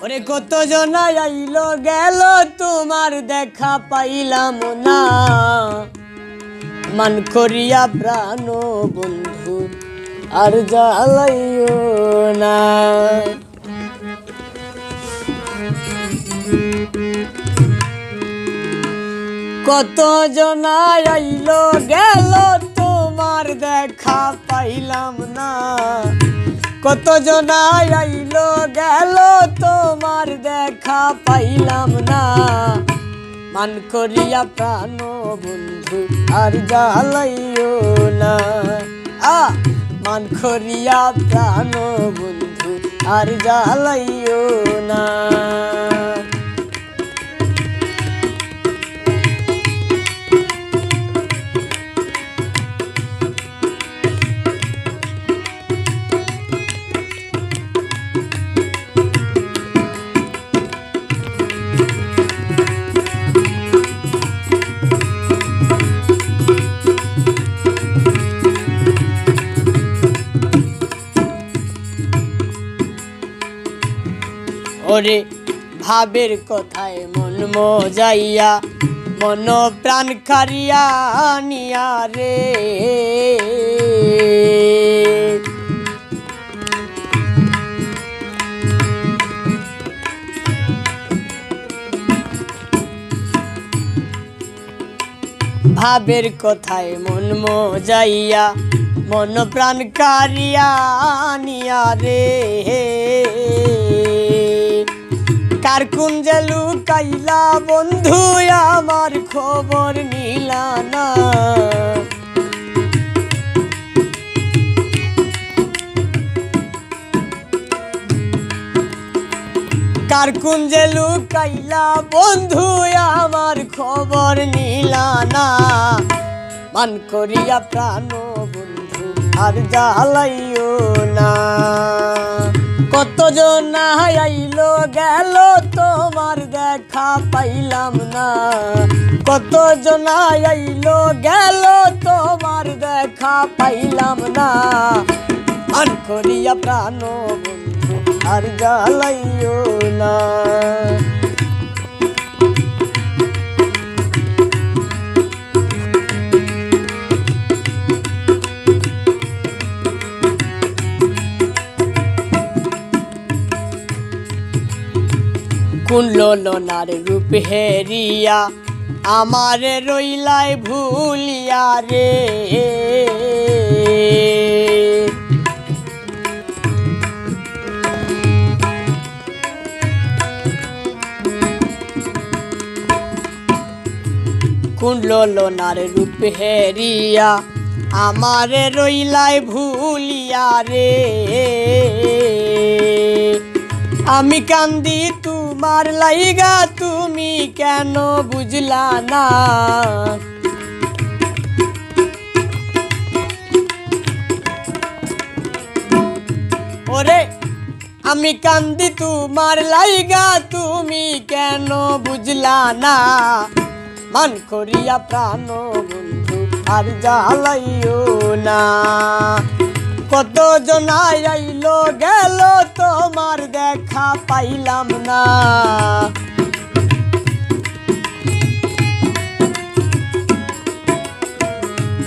ওরে কত জনা আইলো গেল তোমার দেখা পাইলাম না, মান করিয়া প্রাণ বন্ধু আর জ্বালাইও না। কত জনা আইলো গেল তোমার দেখা পাইলাম না, কত জনা আইলো গেল তোমার দেখা পাইলাম না, মান করিয়া প্রাণ বন্ধু আর জ্বালাইও না। মান করিয়া প্রাণ বন্ধু আর জ্বালাইও না। ওরে ভাবের কথায় মন মজাইয়া, মন প্রাণ কারিয়া নিয়া রে। ভাবের কথায় মন মজাইয়া, মন প্রাণ কারিয়া নিয়া রে। কার কুঞ্জে লুকাইলা বন্ধু আমার খবর নিলা না। কার কুঞ্জে লুকাইলা বন্ধু আমার খবর নিলা না, মান করিয়া প্রাণ বন্ধু আর জ্বালাইও না। কত জনা আইলো গেল তোমার দেখা পাইলাম না, কত জনা আইলো গেল তোমার দেখা পাইলাম না, মান করিয়া প্রাণ বন্ধু আর জ্বালাইও না। কোন ললনার রূপ হেরিয়া আমারে রইলাই ভুলিয়া রে। কোন ললনার রূপ হেরিয়া আমারে রইলাই ভুলিয়া রে। আমি কান্দি তোমার লাইগা তুমি কেন বুঝলা না। ওরে আমি কান্দি তোমার লাইগা তুমি কেন বুঝলা না, মান করিয়া প্রাণ বন্ধু আর জ্বালাইও না। কত জনা আইলো গেল তোমার দেখা পাইলাম না,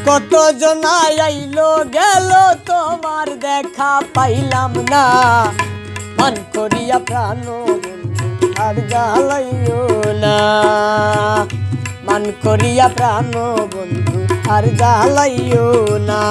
কত জনা আইলো গেল তোমার দেখা পাইলাম না, মান করিয়া প্রাণ বন্ধু আর জ্বালাইও না। মান করিয়া প্রাণ বন্ধু আর জ্বালাইও না।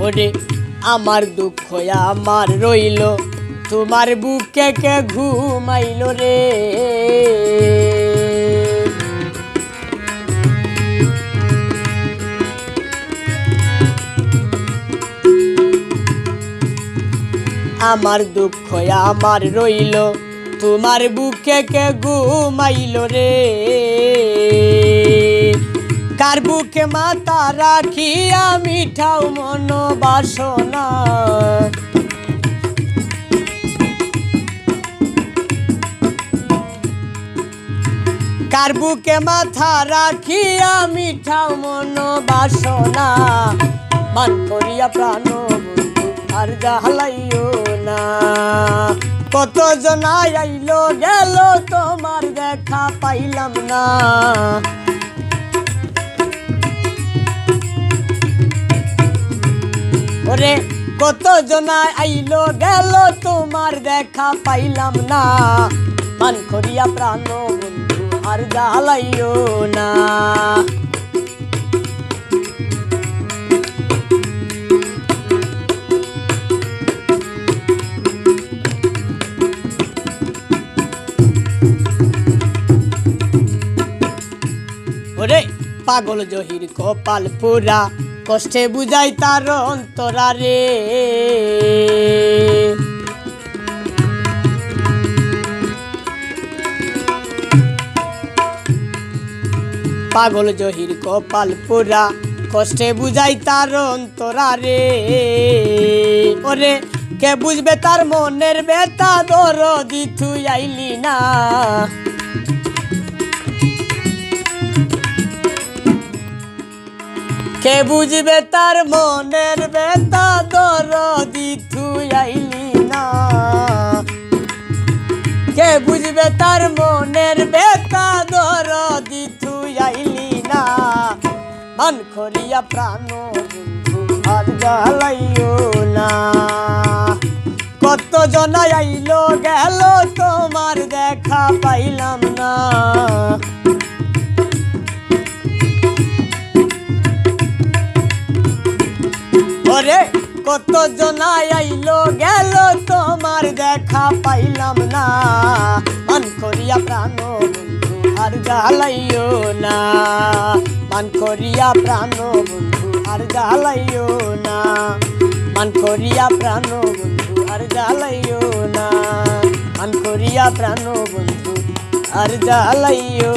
ওরে আমার দুঃখ আমার রইল তোমার বুকে কে ঘুমাইল রে। আমার দুঃখ আমার রইল তোমার বুকে কে ঘুমাইল রে। কার বুকে মাথা রাখিয়া মিঠাও মন বাসনা কার বুকে মাথা রাখিয়া মিঠাও মন বাসনা মান করিয়া প্রাণ বন্ধু আর জ্বালাইও না কত জনাই আইলো গেল তোমার দেখা পাইলাম না ওরে কত জনাই আইলো গেল তোমার দেখা পাইলাম না মান করিয়া প্রাণ বন্ধু আর জ্বালাইও না ওরে পাগল জহির কপাল পুরা কষ্টে বুঝাই তার অন্তরা রে পাগল জহির কপাল পুরা কষ্টে বুঝাই তার অন্তরা রে ওরে কে বুঝবে তার মনের বেতা দরদি তুই আইলি না কে বুঝবে তার মনের বেতা দরদি তুই আইলি না কে বুঝবে তার মনের বেতা দরদি তুই আইলি না মান করিয়া প্রাণ বন্ধু আর জ্বালাইও না কত জনাই আইলো গেল তোমার দেখা পাইলাম না ওরে কত জনাই আইলো গেল তোমার দেখা পাইলাম না মান করিয়া প্রাণ বন্ধু আর জ্বালাইও না মান করিয়া প্রাণ বন্ধু আর জ্বালাইও না মান করিয়া প্রাণ বন্ধু আর জ্বালাইও না মান করিয়া প্রাণ বন্ধু আর জ্বালাইও